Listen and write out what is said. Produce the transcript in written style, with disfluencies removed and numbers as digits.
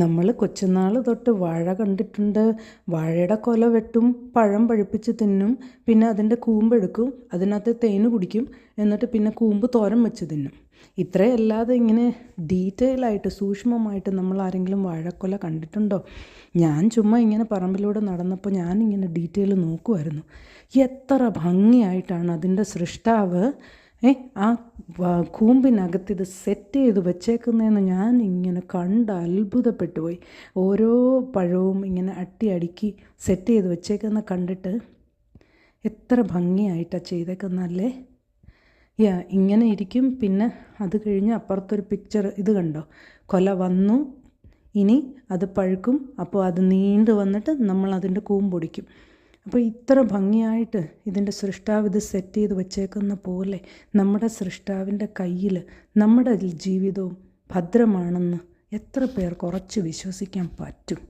നമ്മൾ കൊച്ചുനാൾ തൊട്ട് വാഴ കണ്ടിട്ടുണ്ട്. വാഴയുടെ കൊല വെട്ടും, പഴം പഴുപ്പിച്ച് തിന്നും, പിന്നെ അതിൻ്റെ കൂമ്പെടുക്കും, അതിനകത്ത് തേന് കുടിക്കും, എന്നിട്ട് പിന്നെ കൂമ്പ് തോരൻ വെച്ച് തിന്നും. ഇത്രയല്ലാതെ ഇങ്ങനെ ഡീറ്റെയിൽ ആയിട്ട് സൂക്ഷ്മമായിട്ട് നമ്മൾ ആരെങ്കിലും വാഴക്കൊല കണ്ടിട്ടുണ്ടോ? ഞാൻ ചുമ്മാ ഇങ്ങനെ പറമ്പിലൂടെ നടന്നപ്പോൾ ഞാനിങ്ങനെ ഡീറ്റെയിൽ നോക്കുമായിരുന്നു. എത്ര ഭംഗിയായിട്ടാണ് അതിൻ്റെ സൃഷ്ടാവ് ആ കൂമ്പിനകത്ത് ഇത് സെറ്റ് ചെയ്ത് വെച്ചേക്കുന്നതെന്ന് ഞാൻ ഇങ്ങനെ കണ്ട് അത്ഭുതപ്പെട്ടു പോയി. ഓരോ പഴവും ഇങ്ങനെ അടുക്കി സെറ്റ് ചെയ്ത് വെച്ചേക്കുന്ന കണ്ടിട്ട് എത്ര ഭംഗിയായിട്ടാണ് ചെയ്തേക്കുന്നല്ലേ. ഇങ്ങനെ ഇരിക്കും. പിന്നെ അത് കഴിഞ്ഞ് അപ്പുറത്തൊരു പിക്ചർ ഇത് കണ്ടോ, കൊല വന്നു, ഇനി അത് പഴുക്കും, അപ്പോൾ അത് നീണ്ടു വന്നിട്ട് നമ്മൾ അതിൻ്റെ കൂമ്പൊടിക്കും. അപ്പോൾ ഇത്ര ഭംഗിയായിട്ട് ഇതിൻ്റെ സൃഷ്ടാവ് ഇത് സെറ്റ് ചെയ്ത് വെച്ചേക്കുന്ന പോലെ നമ്മുടെ സൃഷ്ടാവിൻ്റെ കയ്യിൽ നമ്മുടെ ജീവിതവും ഭദ്രമാണെന്ന് എത്ര പേർക്ക് ഉറച്ച് വിശ്വസിക്കാൻ പറ്റും?